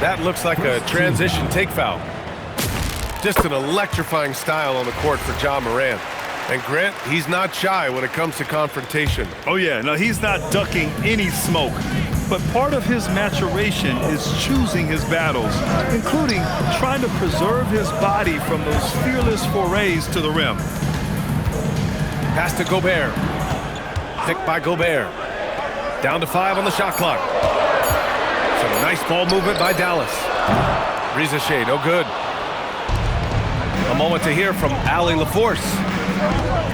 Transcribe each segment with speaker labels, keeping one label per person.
Speaker 1: That looks like a transition take foul. Just an electrifying style on the court for John Morant. And Grant, he's not shy when it comes to confrontation.
Speaker 2: Oh yeah, no, he's not ducking any smoke. But part of his maturation is choosing his battles, including trying to preserve his body from those fearless forays to the rim.
Speaker 1: Pass to Gobert. Picked by Gobert. Down to 5 on the shot clock. Some nice ball movement by Dallas. Rizachet, no good. A moment to hear from Allie LaForce.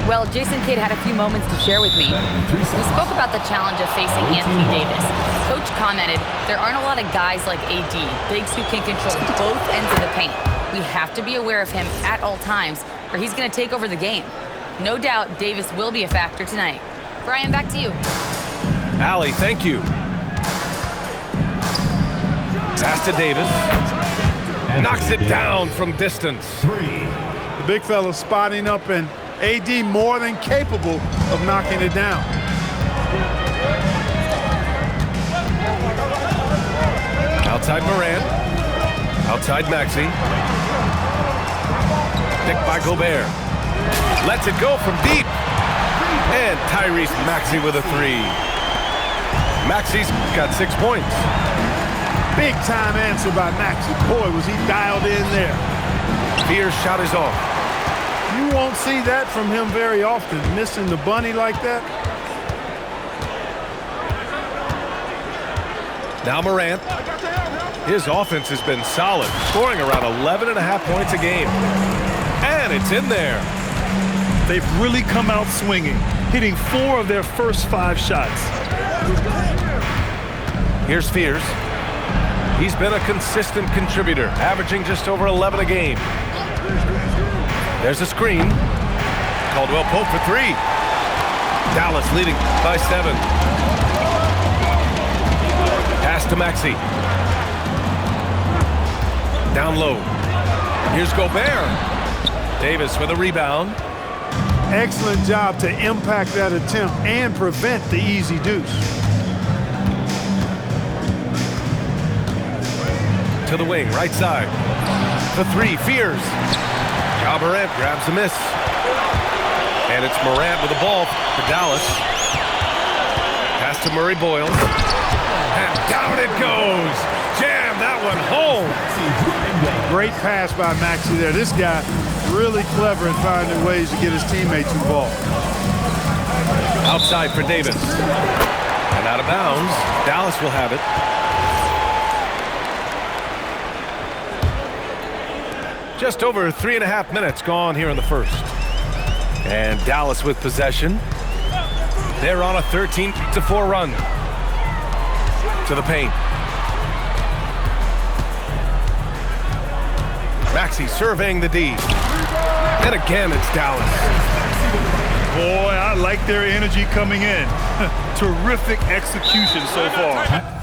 Speaker 3: Well, Jason Kidd had a few moments to share with me. We spoke about the challenge of facing Anthony Davis. Coach commented, there aren't a lot of guys like AD, bigs who can control both ends of the paint. We have to be aware of him at all times, or he's going to take over the game. No doubt Davis will be a factor tonight. Brian, back to you.
Speaker 1: Allie, thank you. Pass to Davis. Knocks it down from distance.
Speaker 4: The big fella spotting up, and AD more than capable of knocking it down.
Speaker 1: Outside Morant. Outside Maxey. Picked by Gobert. Lets it go from deep. And Tyrese Maxey with a 3. Maxey's got 6 points.
Speaker 4: Big time answer by Maxey. Boy, was he dialed in there.
Speaker 1: Fear's shot is off.
Speaker 4: You won't see that from him very often, missing the bunny like that.
Speaker 1: Now Morant. His offense has been solid, scoring around 11.5 points a game. And it's in there.
Speaker 2: They've really come out swinging, hitting 4 of their first 5 shots.
Speaker 1: Here's Fears. He's been a consistent contributor, averaging just over 11 a game. There's a screen. Caldwell Pope for 3. Dallas leading by 7. Pass to Maxey. Down low. Here's Gobert. Davis with a rebound.
Speaker 4: Excellent job to impact that attempt and prevent the easy deuce.
Speaker 1: To the wing, right side. The 3, Fears. Ja Morant grabs a miss. And it's Morant with the ball for Dallas. Pass to Murray Boyle. And down it goes. Jam that one home.
Speaker 4: Great pass by Maxey there. This guy really clever at finding ways to get his teammates involved.
Speaker 1: Outside for Davis. And out of bounds. Dallas will have it. Just over 3.5 minutes gone here in the first. And Dallas with possession. They're on a 13-4 run. To the paint. Maxey surveying the D. And again, it's Dallas.
Speaker 2: Boy, I like their energy coming in. Terrific execution so far.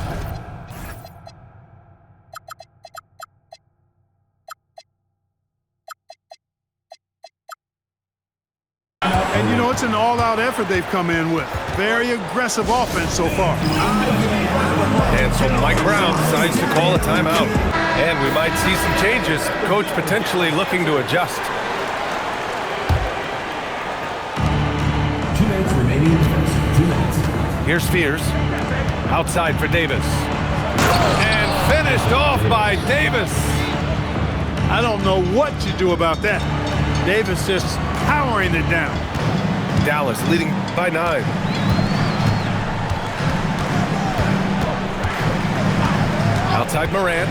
Speaker 4: And you know, it's an all-out effort they've come in with. Very aggressive offense so far.
Speaker 1: And so Mike Brown decides to call a timeout. And we might see some changes. Coach potentially looking to adjust.
Speaker 5: 2 minutes remaining in the 2 minutes.
Speaker 1: Here's Fears. Outside for Davis. And finished off by Davis.
Speaker 4: I don't know what you do about that. Davis just powering it down.
Speaker 1: Dallas leading by 9. Outside Morant.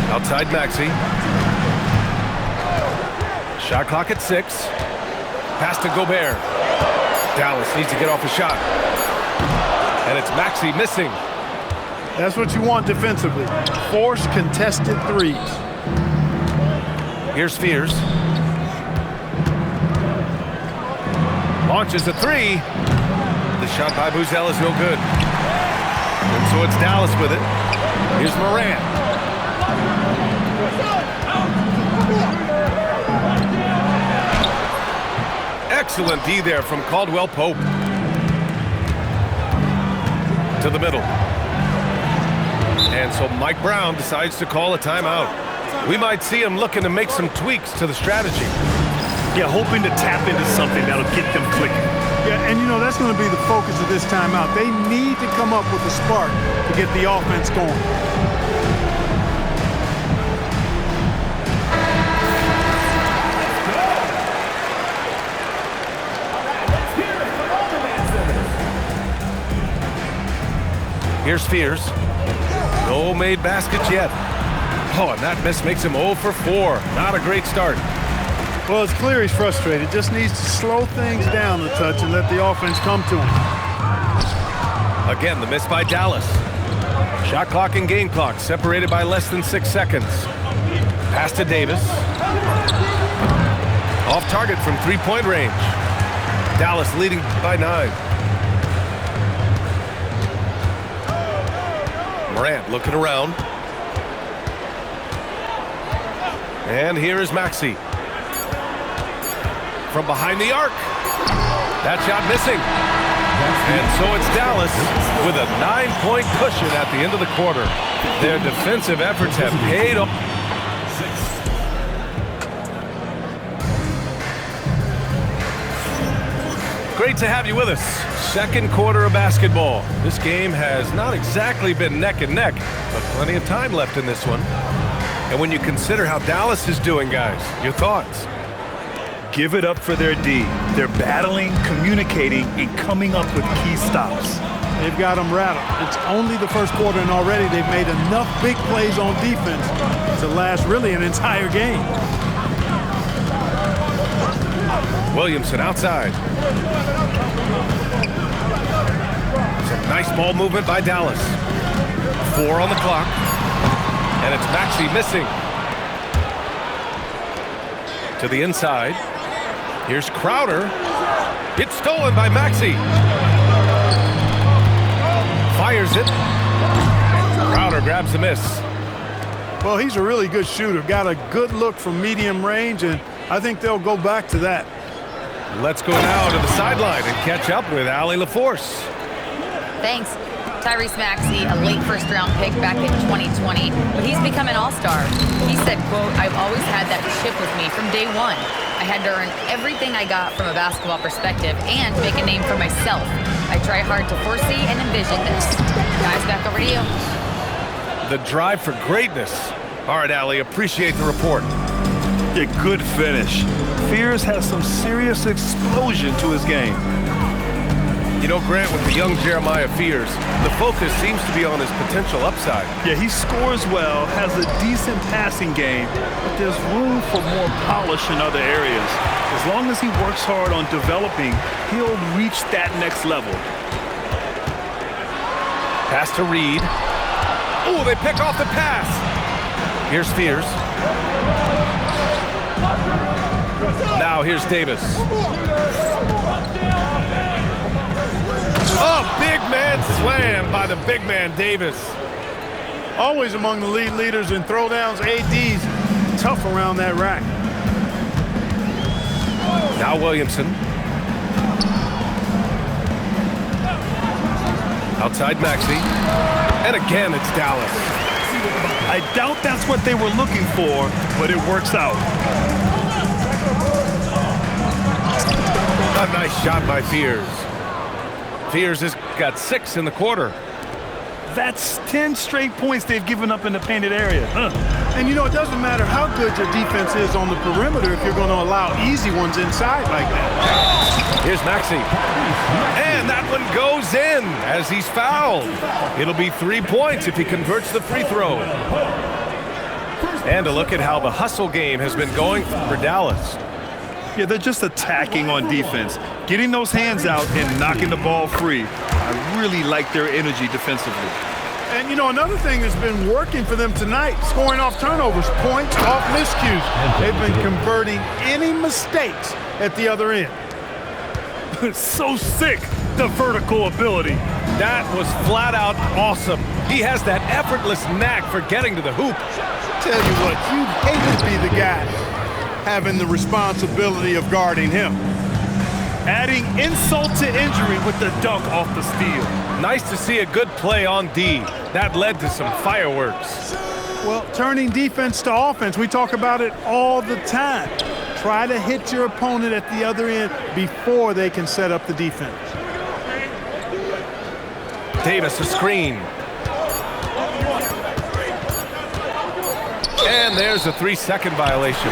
Speaker 1: Outside Maxey. Shot clock at 6. Pass to Gobert. Dallas needs to get off a shot. And it's Maxey missing.
Speaker 4: That's what you want defensively. Force contested threes.
Speaker 1: Here's Fears. Launches a 3. The shot by Buzel is no good. And so it's Dallas with it. Here's Morant. Excellent D there from Caldwell Pope. To the middle. And so Mike Brown decides to call a timeout. We might see him looking to make some tweaks to the strategy.
Speaker 2: Yeah, hoping to tap into something that'll get them clicking.
Speaker 4: Yeah, and you know, that's going to be the focus of this timeout. They need to come up with a spark to get the offense going.
Speaker 1: Here's Fears. No made baskets yet. Oh, and that miss makes him 0 for 4. Not a great start.
Speaker 4: Well, it's clear he's frustrated. Just needs to slow things down a touch and let the offense come to him.
Speaker 1: Again, the miss by Dallas. Shot clock and game clock separated by less than 6 seconds. Pass to Davis. Off target from three-point range. Dallas leading by 9. Morant looking around. And here is Maxey. From behind the arc. That shot missing. And so it's Dallas with a 9-point cushion at the end of the quarter. Their defensive efforts have paid off. Great to have you with us. Second quarter of basketball. This game has not exactly been neck and neck, but plenty of time left in this one. And when you consider how Dallas is doing, guys, your thoughts?
Speaker 2: Give it up for their D. They're battling, communicating, and coming up with key stops.
Speaker 4: They've got them rattled. It's only the first quarter, and already they've made enough big plays on defense to last really an entire game.
Speaker 1: Williamson outside. Some nice ball movement by Dallas. 4 on the clock. And it's Maxey missing. To the inside. Here's Crowder. It's stolen by Maxey. Fires it. Crowder grabs the miss.
Speaker 4: Well, he's a really good shooter. Got a good look from medium range, and I think they'll go back to that.
Speaker 1: Let's go now to the sideline and catch up with Allie LaForce.
Speaker 3: Thanks. Tyrese Maxey, a late first-round pick back in 2020, but he's become an all-star. He said, quote, "I've always had that chip with me from day one. I had to earn everything I got from a basketball perspective and make a name for myself. I try hard to foresee and envision this." Guys, back over to you.
Speaker 1: The drive for greatness. All right, Allie, appreciate the report.
Speaker 2: A good finish. Fears has some serious explosion to his game.
Speaker 1: You know, Grant, with the young Jeremiah Fears, the focus seems to be on his potential upside.
Speaker 2: Yeah, he scores well, has a decent passing game, but there's room for more polish in other areas. As long as he works hard on developing, he'll reach that next level.
Speaker 1: Pass to Reed. Oh, they pick off the pass. Here's Fears. Now here's Davis. Oh, big man slam by the big man Davis.
Speaker 4: Always among the lead leaders in throwdowns. AD's tough around that rack.
Speaker 1: Now Williamson. Outside Maxey. And again, it's Dallas.
Speaker 2: I doubt that's what they were looking for, but it works out.
Speaker 1: A nice shot by Fears. Fears has got 6 in the quarter.
Speaker 2: That's 10 straight points they've given up in the painted area.
Speaker 4: And you know, it doesn't matter how good your defense is on the perimeter if you're going to allow easy ones inside like that.
Speaker 1: Here's Maxey. And that one goes in as he's fouled. It'll be 3 points if he converts the free throw. And a look at how the hustle game has been going for Dallas.
Speaker 2: Yeah, they're just attacking on defense, getting those hands out and knocking the ball free. I really like their energy defensively.
Speaker 4: And, you know, another thing that's been working for them tonight, scoring off turnovers, points off miscues. They've been converting any mistakes at the other end.
Speaker 2: So sick, the vertical ability.
Speaker 1: That was flat out awesome. He has that effortless knack for getting to the hoop.
Speaker 4: Tell you what, you'd hate to be the guy having the responsibility of guarding him.
Speaker 2: adding insult to injury with the dunk off the steal.
Speaker 1: Nice to see a good play on D. That led to some fireworks.
Speaker 4: Well, turning defense to offense, we talk about it all the time. Try to hit your opponent at the other end before they can set up the defense.
Speaker 1: Davis, a screen. And there's a 3-second violation.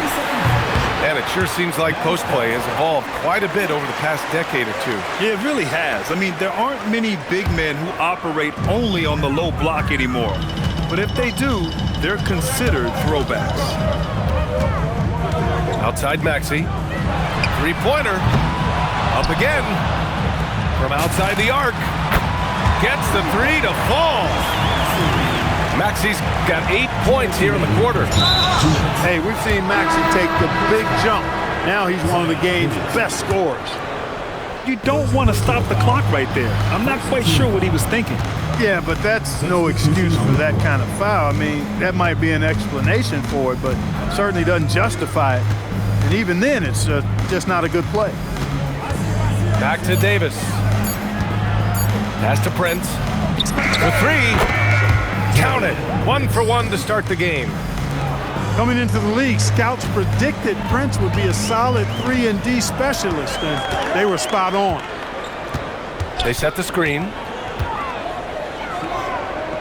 Speaker 1: And it sure seems like post play has evolved quite a bit over the past decade or two.
Speaker 2: Yeah, it really has. I mean, there aren't many big men who operate only on the low block anymore. But if they do, they're considered throwbacks.
Speaker 1: Outside Maxey. Three-pointer. Up again. From outside the arc. Gets the three to fall. Maxey's got 8 points here in the quarter.
Speaker 4: Hey, we've seen Maxey take the big jump. Now he's one of the game's best scorers.
Speaker 2: You don't want to stop the clock right there. I'm not quite sure what he was thinking.
Speaker 4: Yeah, but that's no excuse for that kind of foul. I mean, that might be an explanation for it, but certainly doesn't justify it. And even then, it's just not a good play.
Speaker 1: Back to Davis. Pass to Prince. For three. Count it. 1 for 1 to start the game.
Speaker 4: Coming into the league, scouts predicted Prince would be a solid 3-and-D specialist, and they were spot on.
Speaker 1: They set the screen.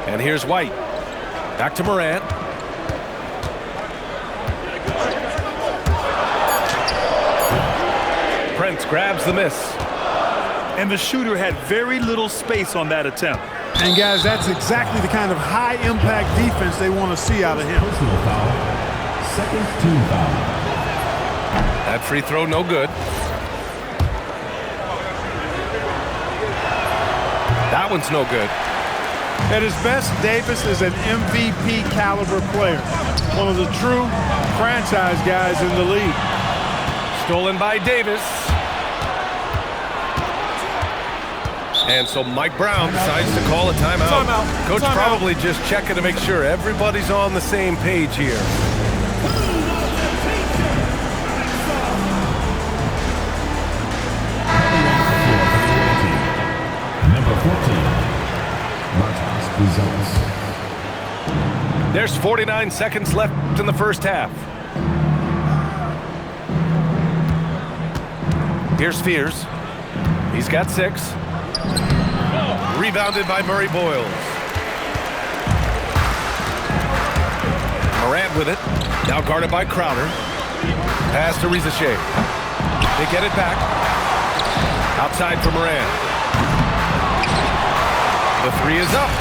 Speaker 1: And here's White. Back to Morant. Prince grabs the miss.
Speaker 2: And the shooter had very little space on that attempt.
Speaker 4: And guys, that's exactly the kind of high-impact defense they want to see out of him.
Speaker 5: Personal foul. Second team foul.
Speaker 1: That free throw no good. That one's no good.
Speaker 4: At his best, Davis is an MVP caliber player. One of the true franchise guys in the league.
Speaker 1: Stolen by Davis. And so Mike Brown decides to call a timeout. Coach probably just checking to make sure everybody's on the same page here.
Speaker 5: Number 14. Marcos results.
Speaker 1: There's 49 seconds left in the first half. Here's Fears. He's got 6. Rebounded by Murray Boyles. Morant with it. Now guarded by Crowder. Pass to Rizachet. They get it back. Outside for Morant. The three is up.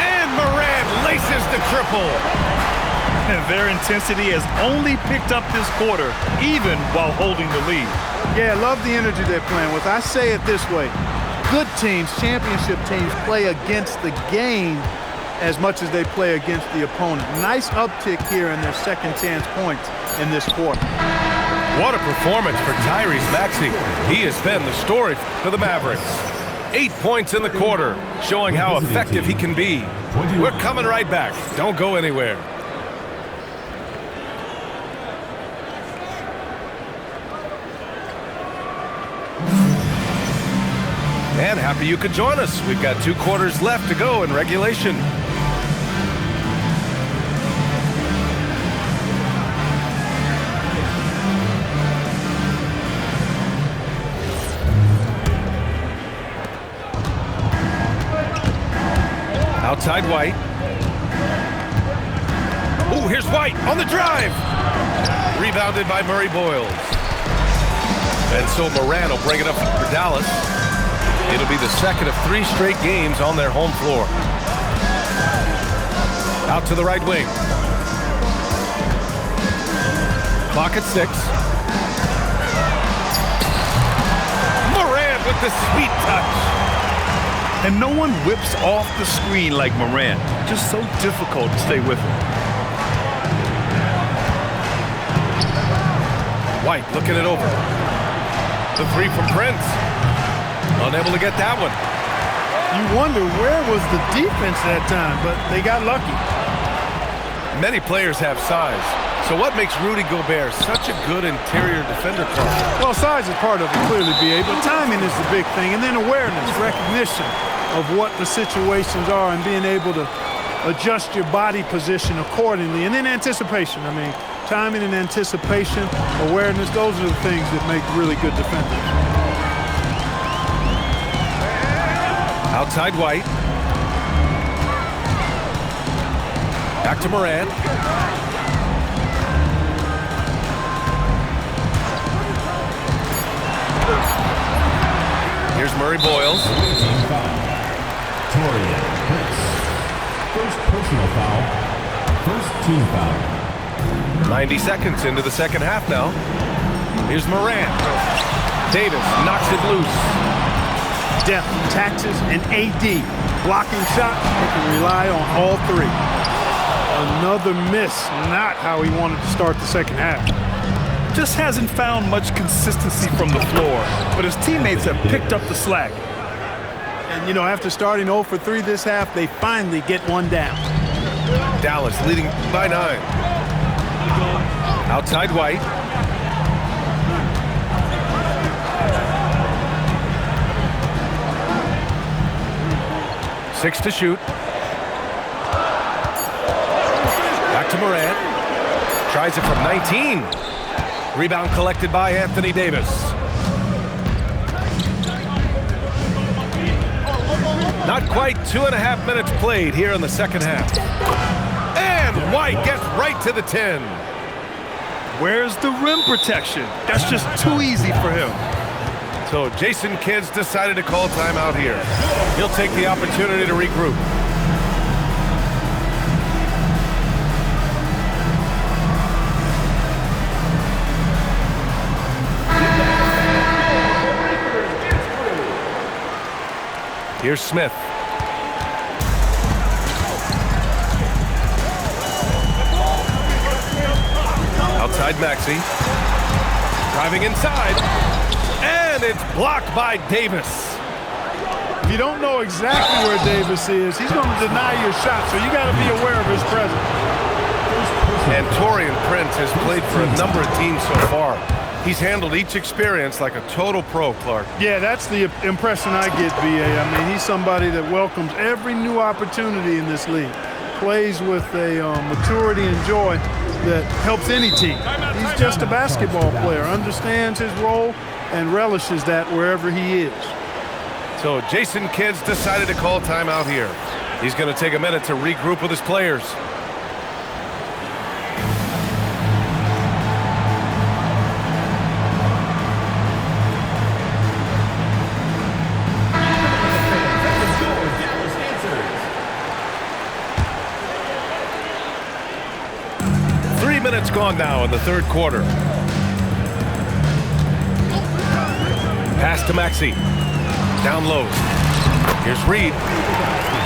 Speaker 1: And Morant laces the triple.
Speaker 2: And their intensity has only picked up this quarter, even while holding the lead.
Speaker 4: Yeah, love the energy they're playing with. I say it this way. Good teams, championship teams, play against the game as much as they play against the opponent. Nice uptick here in their second chance points in this quarter.
Speaker 1: What a performance for Tyrese Maxey. He has been the story for the Mavericks. 8 points in the quarter, showing how effective he can be. We're coming right back. Don't go anywhere. And happy you could join us. We've got 2 quarters left to go in regulation. Outside White. Oh, here's White on the drive. Rebounded by Murray Boyles. And so Morant will bring it up for Dallas. It'll be the second of 3 straight games on their home floor. Out to the right wing. Clock at 6. Morant with the sweet touch.
Speaker 2: And no one whips off the screen like Morant. Just so difficult to stay with him.
Speaker 1: White looking it over. The three from Prince. Unable to get that one.
Speaker 4: You wonder where was the defense that time, but they got lucky.
Speaker 1: Many players have size. So what makes Rudy Gobert such a good interior defender, Clark?
Speaker 4: Well, size is part of it, clearly, B.A., but timing is the big thing. And then awareness, recognition of what the situations are and being able to adjust your body position accordingly. And then anticipation. I mean, timing and anticipation, awareness, those are the things that make really good defenders.
Speaker 1: Outside White. Back to Morant. Here's Murray Boyles.
Speaker 5: Team foul. Torian Prince. First personal foul. First team foul.
Speaker 1: 90 seconds into the second half now. Here's Morant. Davis knocks it loose.
Speaker 4: Depth, taxes, and AD. Blocking shots, they can rely on all three. Another miss, not how he wanted to start the second half.
Speaker 2: Just hasn't found much consistency from the floor, but his teammates have picked up the slack.
Speaker 4: And, you know, after starting 0 for 3 this half, they finally get one down.
Speaker 1: Dallas leading by 9. Outside White. Six to shoot. Back to Morant. Tries it from 19. Rebound collected by Anthony Davis. Not quite 2.5 minutes played here in the second half. And White gets right to the 10.
Speaker 2: Where's the rim protection? That's just too easy for him.
Speaker 1: So Jason Kidd's decided to call timeout here. He'll take the opportunity to regroup. Here's Smith. Outside Maxey. Driving inside. And it's blocked by Davis.
Speaker 4: If you don't know exactly where Davis is, he's going to deny your shot, so you got to be aware of his presence.
Speaker 1: And Torian Prince has played for a number of teams so far. He's handled each experience like a total pro, Clark.
Speaker 4: Yeah, that's the impression I get, B.A. I mean, he's somebody that welcomes every new opportunity in this league. Plays with a maturity and joy that helps any team. He's just a basketball player, understands his role, and relishes that wherever he is.
Speaker 1: So Jason Kidd's decided to call timeout here. He's going to take a minute to regroup with his players. Minutes gone now in the third quarter. Pass to Maxey. Down low. Here's Reed.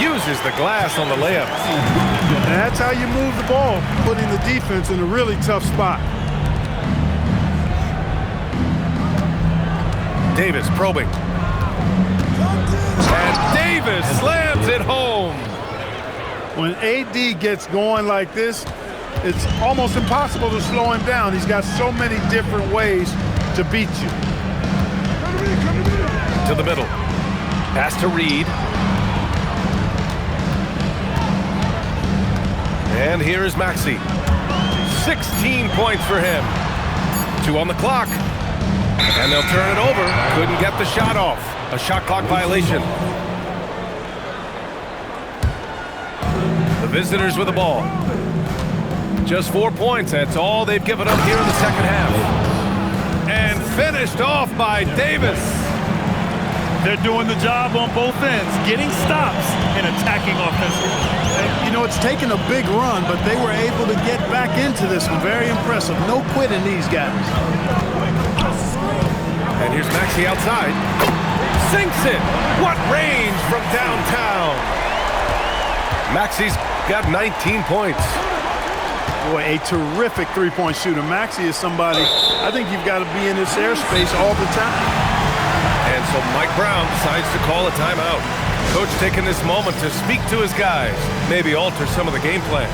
Speaker 1: Uses the glass on the layup.
Speaker 4: And that's how you move the ball, putting the defense in a really tough spot.
Speaker 1: Davis probing. And Davis slams it home.
Speaker 4: When AD gets going like this, it's almost impossible to slow him down. He's got so many different ways to beat you.
Speaker 1: To the middle. Pass to Reed. And here is Maxey. 16 points for him. 2 on the clock. And they'll turn it over. Couldn't get the shot off. A shot clock violation. The visitors with the ball. Just 4 points. That's all they've given up here in the second half. And finished off by Davis.
Speaker 2: They're doing the job on both ends, getting stops and attacking offensively.
Speaker 4: You know, it's taken a big run, but they were able to get back into this one. Very impressive. No quitting these guys.
Speaker 1: And here's Maxey outside. Sinks it. What range from downtown. Maxey's got 19 points.
Speaker 4: Boy, a terrific three-point shooter. Maxey is somebody, I think you've got to be in this airspace all the time.
Speaker 1: And so Mike Brown decides to call a timeout. Coach taking this moment to speak to his guys, maybe alter some of the game plan.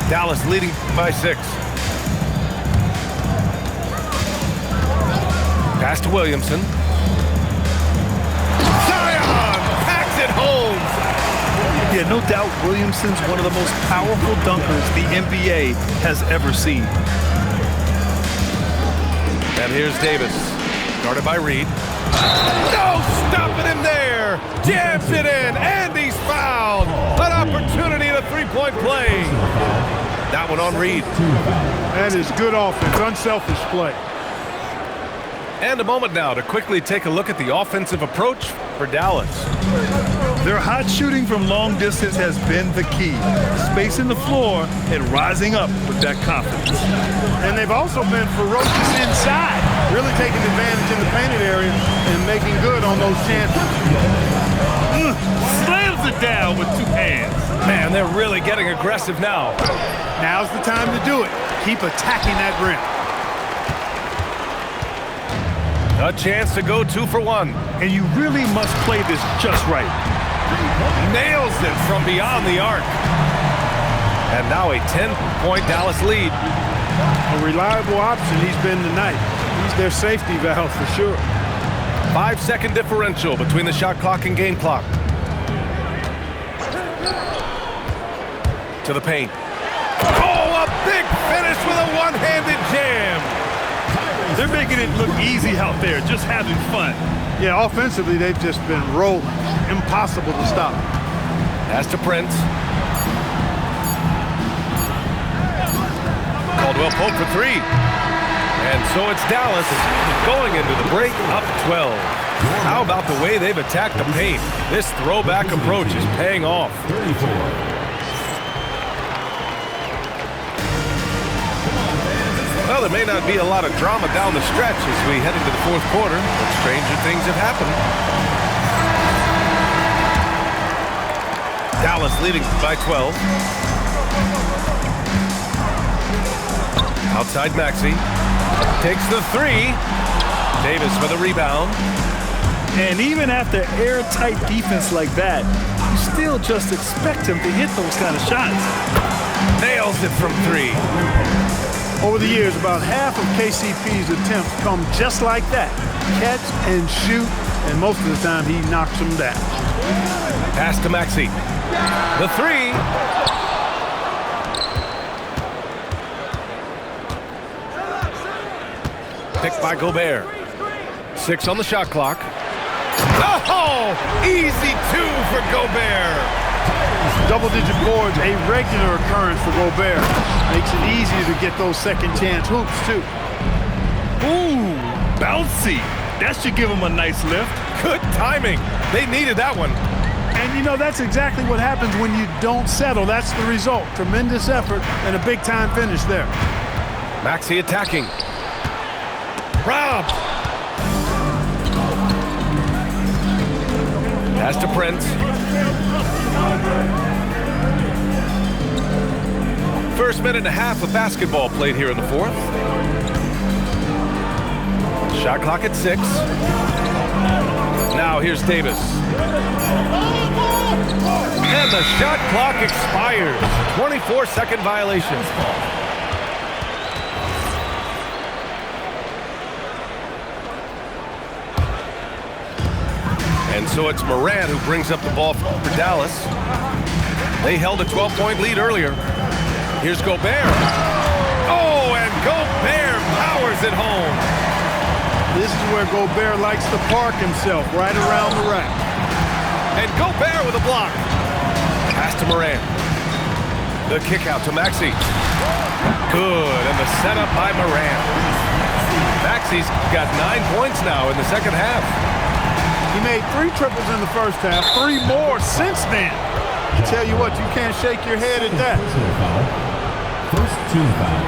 Speaker 1: Dallas leading by 6. Pass to Williamson. Zion packs it home.
Speaker 2: Yeah, no doubt Williamson's one of the most powerful dunkers the NBA has ever seen.
Speaker 1: And here's Davis, guarded by Reed. No stopping him there. Jams it in, and he's fouled. An opportunity at a three-point play. That one on Reed.
Speaker 4: That is good offense, unselfish play.
Speaker 1: And a moment now to quickly take a look at the offensive approach for Dallas.
Speaker 2: Their hot shooting from long distance has been the key. Spacing the floor and rising up with that confidence.
Speaker 4: And they've also been ferocious inside, really taking advantage in the painted area and making good on those chances.
Speaker 2: Slams it down with 2 hands.
Speaker 1: Man, they're really getting aggressive now.
Speaker 4: Now's the time to do it. Keep attacking that rim.
Speaker 1: A chance to go 2 for 1.
Speaker 2: And you really must play this just right.
Speaker 1: Nails it from beyond the arc. And now a 10-point Dallas lead.
Speaker 4: A reliable option he's been tonight. He's their safety valve for sure.
Speaker 1: 5-second differential between the shot clock and game clock. To the paint. Oh, a big finish with a one-handed jam.
Speaker 2: They're making it look easy out there, just having fun.
Speaker 4: Yeah, offensively, they've just been rolling. Impossible to stop.
Speaker 1: Pass to Prince. Caldwell poked for 3. And so it's Dallas going into the break up 12. How about the way they've attacked the paint? This throwback approach is paying off.
Speaker 5: 34.
Speaker 1: Well, there may not be a lot of drama down the stretch as we head into the 4th quarter, but stranger things have happened. Dallas leading by 12. Outside Maxey. Takes the 3. Davis for the rebound.
Speaker 2: And even after airtight defense like that, you still just expect him to hit those kind of shots.
Speaker 1: Nails it from 3.
Speaker 4: Over the years, about half of KCP's attempts come just like that. Catch and shoot, and most of the time he knocks them down.
Speaker 1: Pass to Maxey. The 3. Picked by Gobert. 6 on the shot clock. Oh, easy 2 for Gobert.
Speaker 4: Double-digit boards, a regular occurrence for Gobert. Makes it easier to get those second-chance hoops, too.
Speaker 2: Ooh, bouncy. That should give him a nice lift.
Speaker 1: Good timing. They needed that one.
Speaker 4: And, you know, that's exactly what happens when you don't settle. That's the result. Tremendous effort and a big-time finish there.
Speaker 1: Maxey attacking. Robbed. Pass to Prince. First minute and a half of basketball played here in the 4th. Shot clock at 6. Now here's Davis. And the shot clock expires. 24-second violation. And so it's Morant who brings up the ball for Dallas. They held a 12-point lead earlier. Here's Gobert. Oh, and Gobert powers it home.
Speaker 4: This is where Gobert likes to park himself, right around the rack.
Speaker 1: And Gobert with a block. Pass to Morant. The kick out to Maxey. Good, and the setup by Morant. Maxey's got 9 points now in the second half.
Speaker 4: He made 3 triples in the first half, 3 more since then. I tell you what, you can't shake your head at that.
Speaker 5: First team foul.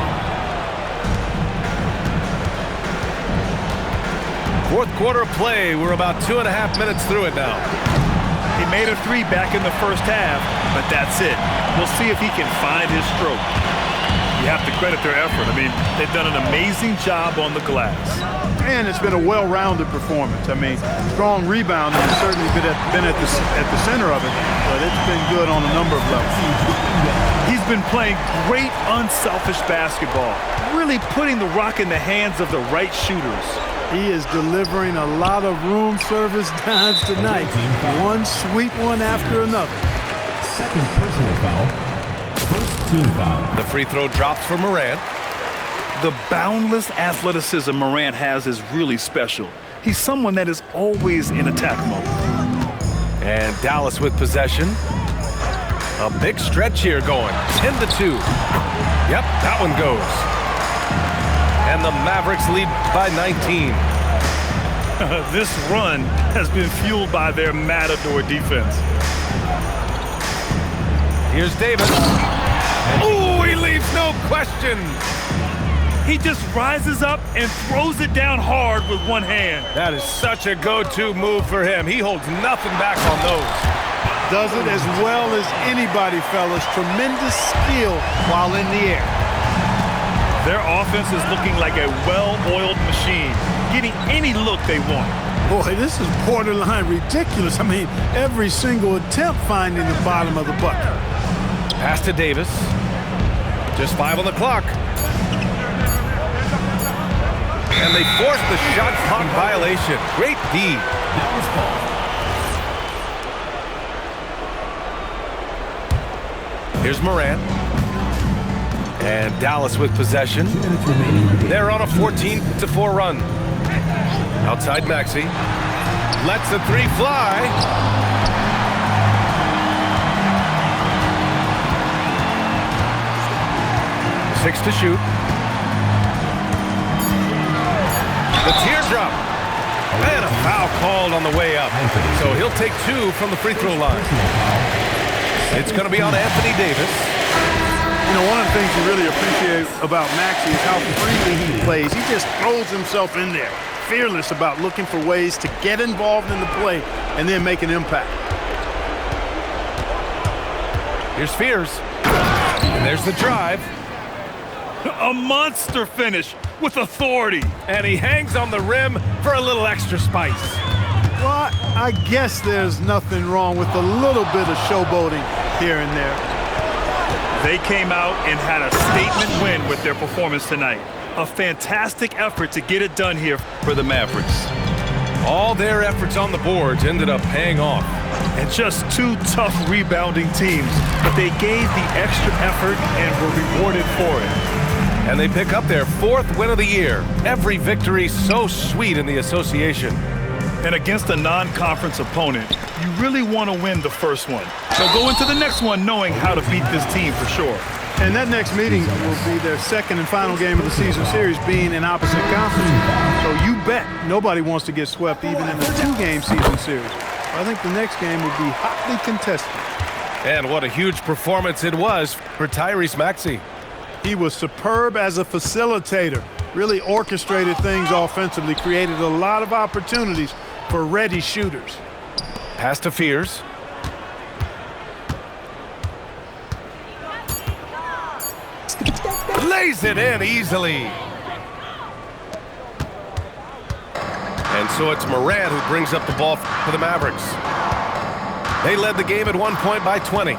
Speaker 1: 4th quarter of play. We're about 2.5 minutes through it now.
Speaker 2: He made a 3 back in the first half, but that's it. We'll see if he can find his stroke. You have to credit their effort. I mean, they've done an amazing job on the glass.
Speaker 4: And it's been a well-rounded performance. I mean, strong rebounding has certainly been at the center of it, but it's been good on a number of levels.
Speaker 2: He's been playing great, unselfish basketball, really putting the rock in the hands of the right shooters.
Speaker 4: He is delivering a lot of room service dimes tonight. One sweet one after another.
Speaker 5: Second personal foul. First team foul.
Speaker 1: The free throw drops for Morant.
Speaker 2: The boundless athleticism Morant has is really special. He's someone that is always in attack mode.
Speaker 1: And Dallas with possession. A big stretch here going. 10-2. Yep, that one goes. And the Mavericks lead by 19.
Speaker 2: This run has been fueled by their matador defense.
Speaker 1: Here's Davis. Ooh, he leaves no question.
Speaker 2: He just rises up and throws it down hard with one hand.
Speaker 1: That is such a go-to move for him. He holds nothing back on those.
Speaker 4: Does it as well as anybody, fellas. Tremendous skill while in the air.
Speaker 2: Their offense is looking like a well-oiled machine, getting any look they want.
Speaker 4: Boy, this is borderline ridiculous. I mean, every single attempt finding the bottom of the bucket.
Speaker 1: Pass to Davis. Just 5 on the clock. And they force the shot clock violation. Great D. Here's Morant. And Dallas with possession. They're on a 14-4 run. Outside Maxey. Lets the three fly. Six to shoot. The teardrop. And a foul called on the way up. So he'll take 2 from the free throw line. It's going to be on Anthony Davis.
Speaker 4: You know, one of the things you really appreciate about Maxey is how freely he plays. He just throws himself in there, fearless about looking for ways to get involved in the play and then make an impact.
Speaker 1: Here's Fears. And there's the drive.
Speaker 2: A monster finish with authority.
Speaker 1: And he hangs on the rim for a little extra spice.
Speaker 4: Well, I guess there's nothing wrong with a little bit of showboating here and there.
Speaker 2: They came out and had a statement win with their performance tonight. A fantastic effort to get it done here for the Mavericks.
Speaker 1: All their efforts on the boards ended up paying off.
Speaker 2: And just 2 tough rebounding teams, but they gave the extra effort and were rewarded for it.
Speaker 1: And they pick up their 4th win of the year. Every victory so sweet in the association.
Speaker 2: And against a non-conference opponent, you really want to win the first one. So go into the next one knowing how to beat this team for sure.
Speaker 4: And that next meeting will be their second and final game of the season series, being in opposite conferences. So you bet nobody wants to get swept even in a 2-game season series. I think the next game will be hotly contested.
Speaker 1: And what a huge performance it was for Tyrese Maxey.
Speaker 4: He was superb as a facilitator, really orchestrated things offensively, created a lot of opportunities for ready shooters.
Speaker 1: Pass to Fears. Lays it in easily. And so it's Morant who brings up the ball for the Mavericks. They led the game at 1 point by 20.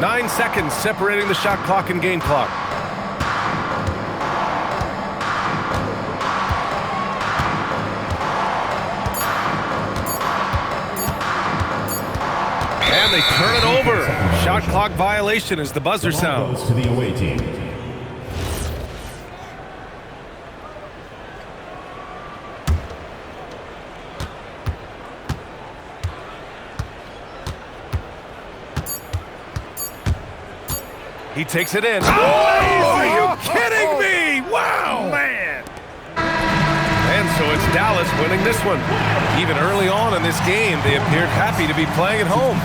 Speaker 1: 9 seconds separating the shot clock and game clock. And they turn it over. Shot clock violation as the buzzer sounds.
Speaker 5: To the away team.
Speaker 1: He takes it in. Oh, are you kidding me? Wow, man. And so it's Dallas winning this one. Even early on in this game, they appeared happy to be playing at home.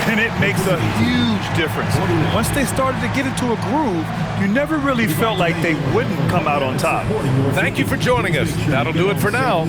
Speaker 2: And it makes a huge difference. Once they started to get into a groove, you never really felt like they wouldn't come out on top.
Speaker 1: Thank you for joining us. That'll do it for now.